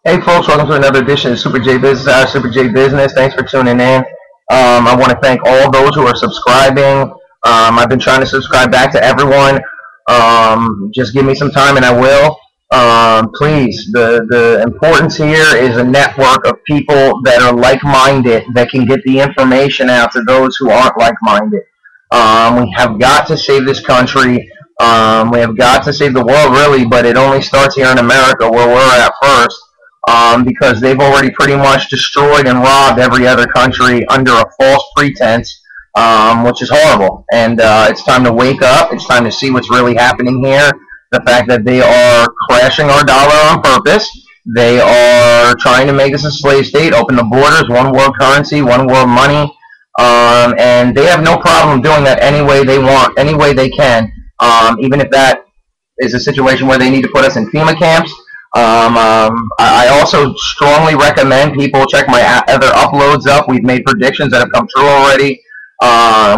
Hey folks, welcome to another edition of SuperJbusiness. Thanks for tuning in. I want to thank all those who are subscribing. I've been trying to subscribe back to everyone. Just give me some time and I will. Please, the importance here is a network of people that are like-minded that can get the information out to those who aren't like-minded. We have got to save this country. We have got to save the world, really, but it only starts here in America where we're at first. Because they've already pretty much destroyed and robbed every other country under a false pretense, which is horrible. And it's time to wake up. It's time to see what's really happening here. The fact that they are crashing our dollar on purpose. They are trying to make us a slave state, open the borders, one world currency, one world money. And they have no problem doing that any way they want, any way they can, even if that is a situation where they need to put us in FEMA camps. I also strongly recommend people check my other uploads up. We've made predictions that have come true already.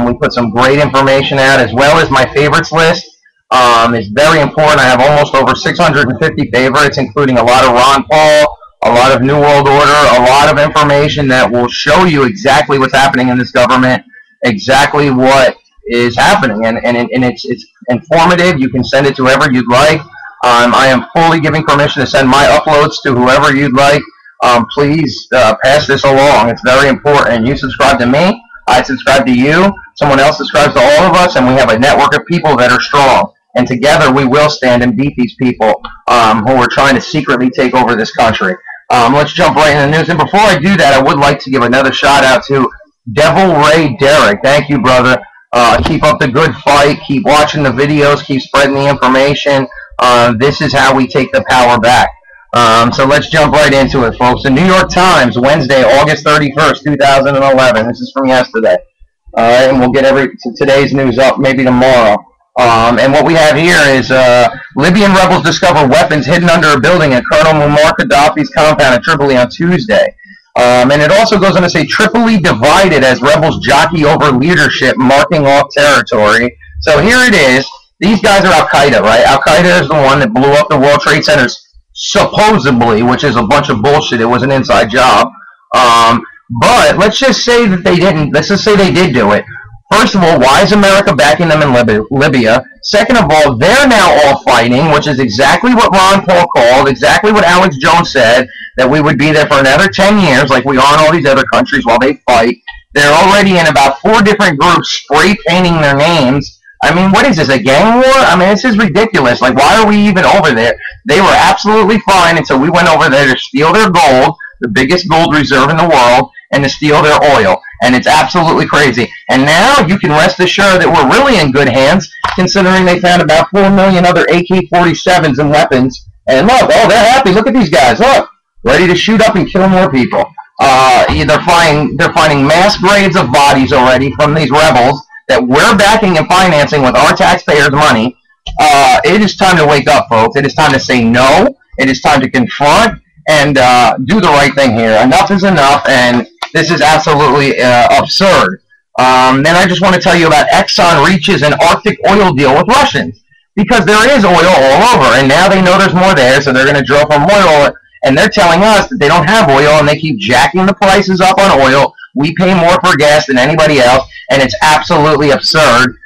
We put some great information out, as well as my favorites list. It's very important. I have almost over 650 favorites, including a lot of Ron Paul, a lot of New World Order, a lot of information that will show you exactly what's happening in this government, exactly what is happening, and it's informative. You can send it to whoever you'd like. I am fully giving permission to send my uploads to whoever you'd like. Please pass this along. It's very important. You subscribe to me. I subscribe to you. Someone else subscribes to all of us, and we have a network of people that are strong. And together we will stand and beat these people who are trying to secretly take over this country. Let's jump right in the news. And before I do that, I would like to give another shout out to Devil Ray Derrick. Thank you, brother. Keep up the good fight. Keep watching the videos. Keep spreading the information. This is how we take the power back. So let's jump right into it, folks. The New York Times, Wednesday, August 31st, 2011. This is from yesterday. And we'll get today's news up maybe tomorrow. And what we have here is Libyan rebels discover weapons hidden under a building at Colonel Muammar Gaddafi's compound in Tripoli on Tuesday. And it also goes on to say Tripoli divided as rebels jockey over leadership, marking off territory. So here it is. These guys are Al-Qaeda, right? Al-Qaeda is the one that blew up the World Trade Centers, supposedly, which is a bunch of bullshit. It was an inside job. But let's just say that they didn't. Let's just say they did do it. First of all, why is America backing them in Libya? Second of all, they're now all fighting, which is exactly what Ron Paul called, exactly what Alex Jones said, that we would be there for another 10 years, like we are in all these other countries while they fight. They're already in about 4 different groups spray painting their names. I mean, what is this, a gang war? I mean, this is ridiculous. Like, why are we even over there? They were absolutely fine until we went over there to steal their gold, the biggest gold reserve in the world, and to steal their oil. And it's absolutely crazy. And now you can rest assured that we're really in good hands, considering they found about 4 million other AK-47s and weapons. And look, oh, they're happy. Look at these guys. Look, ready to shoot up and kill more people. They're finding mass graves of bodies already from these rebels that we're backing and financing with our taxpayers' money. It is time to wake up, folks. It is time to say no. It is time to confront and do the right thing here. Enough is enough, and this is absolutely absurd. Then I just want to tell you about Exxon reaches an Arctic oil deal with Russians, because there is oil all over, and now they know there's more there, so they're going to drill for more oil, and they're telling us that they don't have oil, and they keep jacking the prices up on oil. We pay more for gas than anybody else, and it's absolutely absurd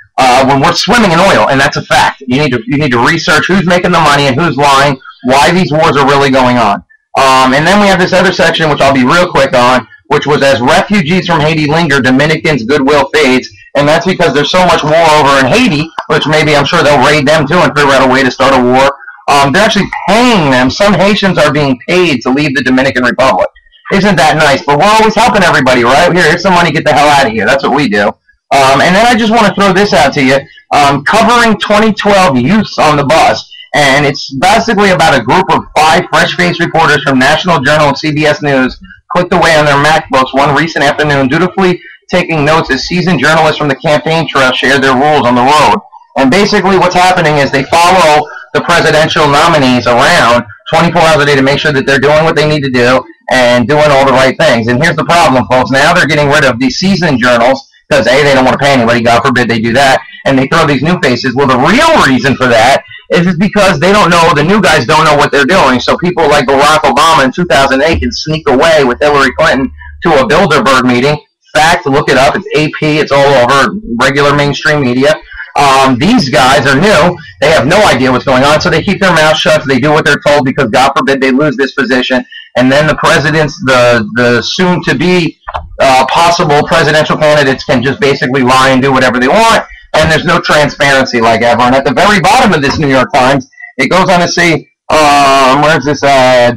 when we're swimming in oil, and that's a fact. You need to research who's making the money and who's lying, why these wars are really going on. And then we have this other section, which I'll be real quick on, which was as refugees from Haiti linger, Dominicans' goodwill fades, and that's because there's so much war over in Haiti, which maybe I'm sure they'll raid them too and figure out a way to start a war. They're actually paying them. Some Haitians are being paid to leave the Dominican Republic. Isn't that nice? But we're always helping everybody, right? Here's some money, get the hell out of here. That's what we do. And then I just want to throw this out to you. Covering 2012 youths on the bus. And it's basically about a group of 5 fresh-faced reporters from National Journal and CBS News clicked away on their MacBooks one recent afternoon, dutifully taking notes as seasoned journalists from the campaign trail shared their rules on the road. And basically what's happening is they follow the presidential nominees around 24 hours a day to make sure that they're doing what they need to do and doing all the right things. And here's the problem, folks. Now they're getting rid of these seasoned journals because, A, they don't want to pay anybody. God forbid they do that. And they throw these new faces. Well, the real reason for that is because they don't know, the new guys don't know what they're doing. So people like Barack Obama in 2008 can sneak away with Hillary Clinton to a Bilderberg meeting. Fact, look it up. It's AP. It's all over regular mainstream media. These guys are new. They have no idea what's going on, so they keep their mouth shut. They do what they're told because, God forbid, they lose this position. And then the presidents, the soon-to-be possible presidential candidates can just basically lie and do whatever they want, and there's no transparency like ever. And at the very bottom of this New York Times, it goes on to say, where's this?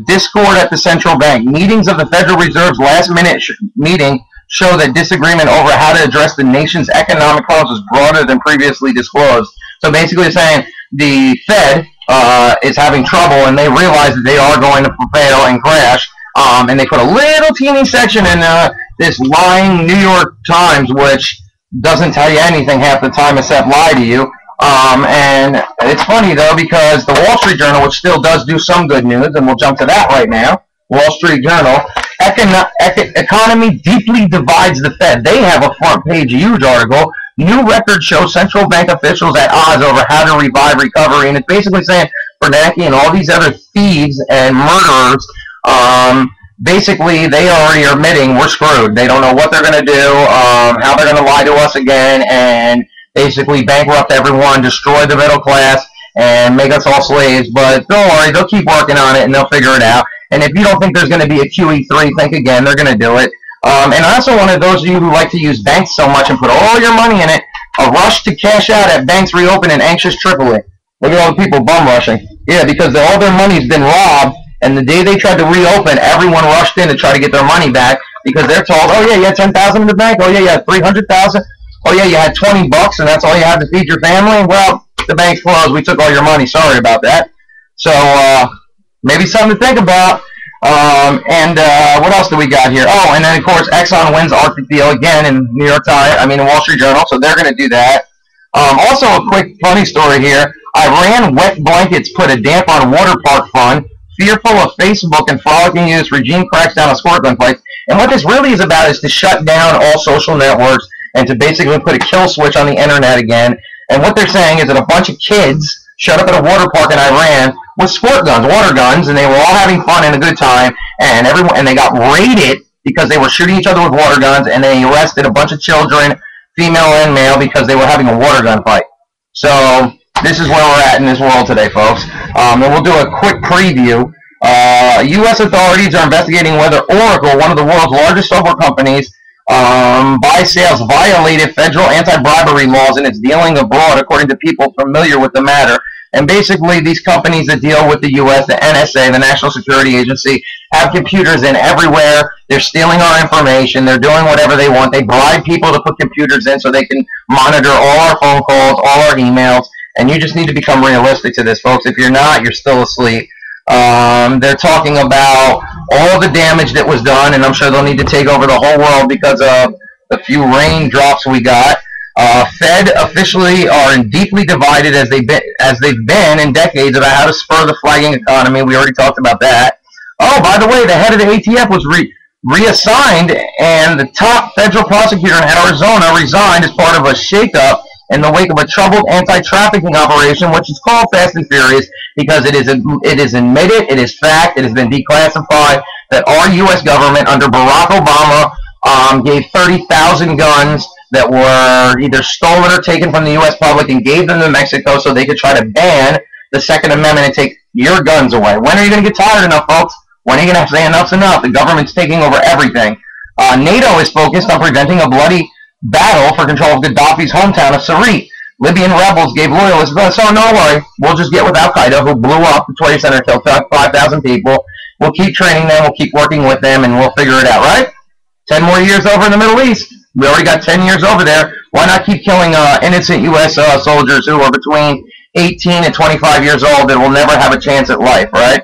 Discord at the central bank. Meetings of the Federal Reserve's last-minute meeting show that disagreement over how to address the nation's economic problems is broader than previously disclosed. So basically saying the Fed is having trouble, and they realize that they are going to fail and crash, and they put a little teeny section in this lying New York Times, which doesn't tell you anything half the time except lie to you. And it's funny, though, because the Wall Street Journal, which still does do some good news, and we'll jump to that right now, Wall Street Journal, economy deeply divides the Fed. They have a front-page huge article. New record shows central bank officials at odds over how to revive recovery. And it's basically saying Bernanke and all these other thieves and murderers, basically they already are admitting we're screwed. They don't know what they're going to do, how they're going to lie to us again, and basically bankrupt everyone, destroy the middle class, and make us all slaves. But don't worry, they'll keep working on it, and they'll figure it out. And if you don't think there's going to be a QE3, think again. They're going to do it. And also one of those of you who like to use banks so much and put all your money in it, a rush to cash out at banks reopen in anxious Tripoli. Look at all the people bum rushing. Yeah, because all their money's been robbed, and the day they tried to reopen, everyone rushed in to try to get their money back because they're told, oh yeah, you had $10,000 in the bank. Oh yeah, you had $300,000. Oh yeah, you had $20, and that's all you had to feed your family. Well, the bank's closed. We took all your money. Sorry about that. So maybe something to think about. What else do we got here? Oh, and then of course Exxon wins Arctic deal again in New York Times. I mean, in Wall Street Journal. So they're going to do that. Also, a quick funny story here. Iran wet blankets put a damp on water park fund. Fearful of Facebook and frolicking use, regime cracks down on squirt gun fights. And what this really is about is to shut down all social networks and to basically put a kill switch on the internet again. And what they're saying is that a bunch of kids showed up at a water park in Iran with squirt guns, water guns, and they were all having fun and a good time. And they got raided because they were shooting each other with water guns, and they arrested a bunch of children, female and male, because they were having a water gun fight. So this is where we're at in this world today, folks. And we'll do a quick preview. U.S. authorities are investigating whether Oracle, one of the world's largest software companies, by sales violated federal anti-bribery laws in its dealing abroad, according to people familiar with the matter. And basically, these companies that deal with the U.S., the NSA, the National Security Agency, have computers in everywhere. They're stealing our information. They're doing whatever they want. They bribe people to put computers in so they can monitor all our phone calls, all our emails. And you just need to become realistic to this, folks. If you're not, you're still asleep. They're talking about all the damage that was done, and I'm sure they'll need to take over the whole world because of the few raindrops we got. Fed officially are deeply divided as they've been in decades about how to spur the flagging economy. We already talked about that. Oh, by the way, the head of the ATF was reassigned, and the top federal prosecutor in Arizona resigned as part of a shakeup in the wake of a troubled anti-trafficking operation, which is called Fast and Furious because it is admitted, it is fact, it has been declassified that our U.S. government under Barack Obama gave 30,000 guns that were either stolen or taken from the U.S. public and gave them to Mexico so they could try to ban the Second Amendment and take your guns away. When are you going to get tired enough, folks? When are you going to say enough's enough? The government's taking over everything. NATO is focused on preventing a bloody battle for control of Gaddafi's hometown of Sirte. Libyan rebels gave loyalists, so no worry, we'll just get with Al-Qaeda, who blew up the Trade Center, killed 5,000 people. We'll keep training them, we'll keep working with them, and we'll figure it out, right? 10 more years over in the Middle East. We already got 10 years over there. Why not keep killing innocent U.S. soldiers who are between 18 and 25 years old that will never have a chance at life, right?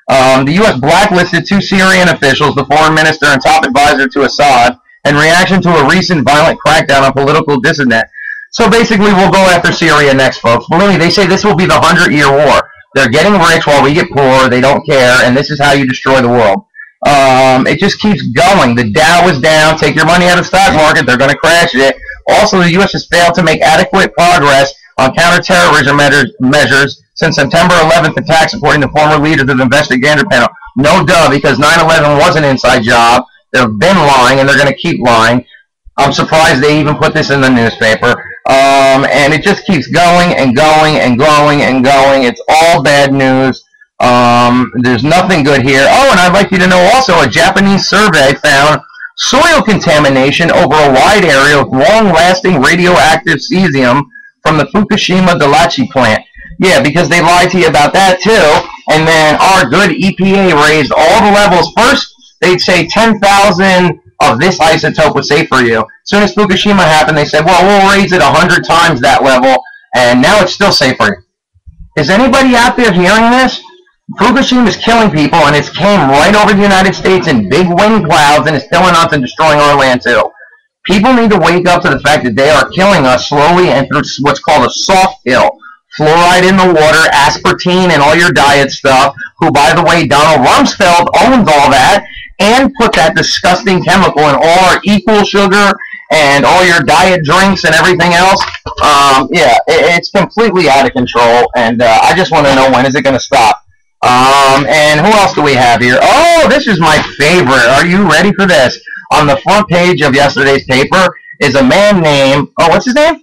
The U.S. blacklisted 2 Syrian officials, the foreign minister and top advisor to Assad, in reaction to a recent violent crackdown on political dissident. So basically, we'll go after Syria next, folks. Believe me, they say this will be the 100-year war. They're getting rich while we get poor. They don't care, and this is how you destroy the world. It just keeps going. The Dow is down. Take your money out of the stock market. They're going to crash it. Also, the U.S. has failed to make adequate progress on counterterrorism measures since September 11th attacks, according to former leaders of the investigator panel. No duh, because 9/11 was an inside job. They've been lying, and they're going to keep lying. I'm surprised they even put this in the newspaper. And it just keeps going and going and going and going. It's all bad news. There's nothing good here. Oh, and I'd like you to know also, a Japanese survey found soil contamination over a wide area of long-lasting radioactive cesium from the Fukushima Daiichi plant. Yeah, because they lied to you about that too. And then our good EPA raised all the levels. First, they'd say 10,000 of this isotope was safe for you. As soon as Fukushima happened, they said, well, we'll raise it 100 times that level, and now it's still safe for you. Is anybody out there hearing this? Fukushima is killing people, and it's came right over the United States in big wind clouds, and it's filling us and destroying our land too. People need to wake up to the fact that they are killing us slowly and through what's called a soft kill. Fluoride in the water, aspartame, and all your diet stuff, who, by the way, Donald Rumsfeld owns all that, and put that disgusting chemical in all our equal sugar and all your diet drinks and everything else. Yeah, it's completely out of control, and I just want to know, when is it going to stop? And who else do we have here? Oh, this is my favorite. Are you ready for this? On the front page of yesterday's paper is a man named, oh, what's his name?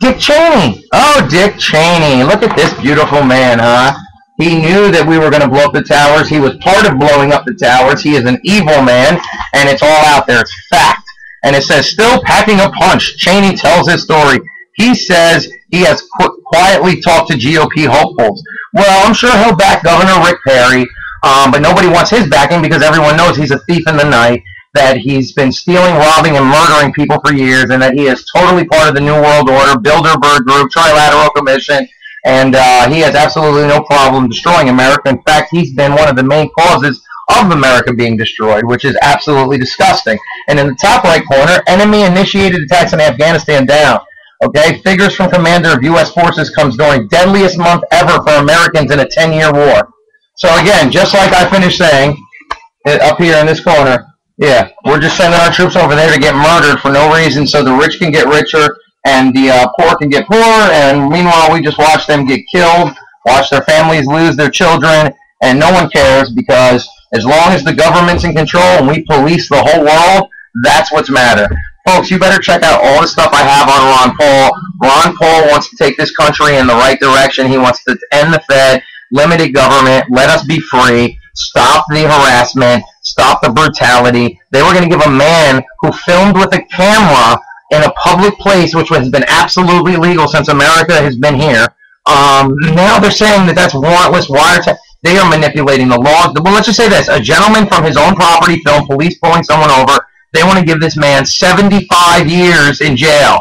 Dick Cheney. Oh, Dick Cheney. Look at this beautiful man, huh? He knew that we were going to blow up the towers. He was part of blowing up the towers. He is an evil man, and it's all out there. It's fact. And it says, still packing a punch. Cheney tells his story. He says he has quietly talked to GOP hopefuls. Well, I'm sure he'll back Governor Rick Perry, but nobody wants his backing because everyone knows he's a thief in the night, that he's been stealing, robbing, and murdering people for years, and that he is totally part of the New World Order, Bilderberg Group, Trilateral Commission, and he has absolutely no problem destroying America. In fact, he's been one of the main causes of America being destroyed, which is absolutely disgusting. And in the top right corner, enemy-initiated attacks in Afghanistan down. Okay, figures from commander of U.S. forces comes during deadliest month ever for Americans in a 10-year war. So again, just like I finished saying, up here in this corner, yeah, we're just sending our troops over there to get murdered for no reason so the rich can get richer and the poor can get poorer, and meanwhile we just watch them get killed, watch their families lose their children, and no one cares, because as long as the government's in control and we police the whole world, that's what's matter. Folks, you better check out all the stuff I have on Ron Paul. Ron Paul wants to take this country in the right direction. He wants to end the Fed, limited government, let us be free, stop the harassment, stop the brutality. They were going to give a man who filmed with a camera in a public place, which has been absolutely illegal since America has been here. Now they're saying that that's warrantless wiretap. They are manipulating the laws. Well, let's just say this. A gentleman from his own property filmed police pulling someone over. They want to give this man 75 years in jail.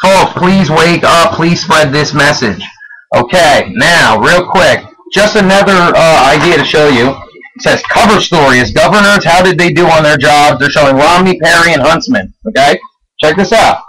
Folks, please wake up. Please spread this message. Okay, now, real quick, just another idea to show you. It says, cover story as governors, how did they do on their jobs? They're showing Romney, Perry, and Huntsman. Okay, check this out.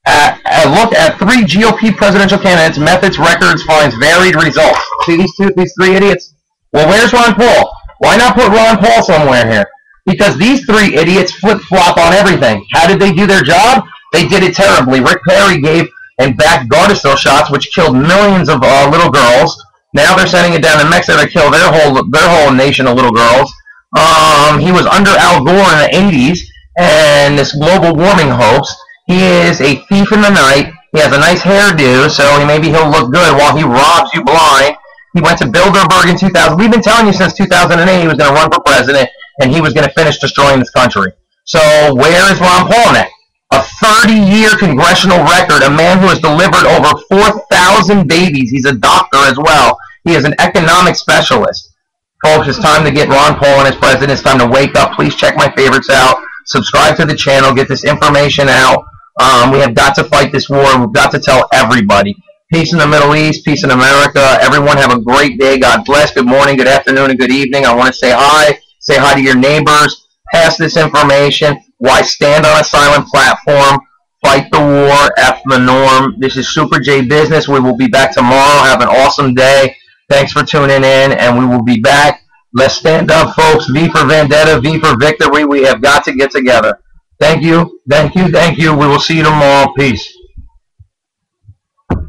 A look at 3 GOP presidential candidates, methods, records, finds varied results. See these three idiots? Well, where's Ron Paul? Why not put Ron Paul somewhere here? Because these 3 idiots flip-flop on everything. How did they do their job? They did it terribly. Rick Perry gave and backed Gardasil shots, which killed millions of little girls. Now they're sending it down to Mexico to kill their whole nation of little girls. He was under Al Gore in the 80s, and this global warming hoax. He is a thief in the night. He has a nice hairdo, so maybe he'll look good while he robs you blind. He went to Bilderberg in 2000. We've been telling you since 2008 he was going to run for president, and he was going to finish destroying this country. So where is Ron Paul next? A 30-year congressional record, a man who has delivered over 4,000 babies. He's a doctor as well. He is an economic specialist. Folks, it's time to get Ron Paul and his president. It's time to wake up. Please check my favorites out. Subscribe to the channel. Get this information out. We have got to fight this war. We've got to tell everybody. Peace in the Middle East. Peace in America. Everyone have a great day. God bless. Good morning, good afternoon, and good evening. I want to say hi. Say hi to your neighbors. Pass this information. Why stand on a silent platform? Fight the war. F the norm. This is SuperJbusiness. We will be back tomorrow. Have an awesome day. Thanks for tuning in, and we will be back. Let's stand up, folks. V for Vendetta. V for Victory. We have got to get together. Thank you. Thank you. Thank you. We will see you tomorrow. Peace.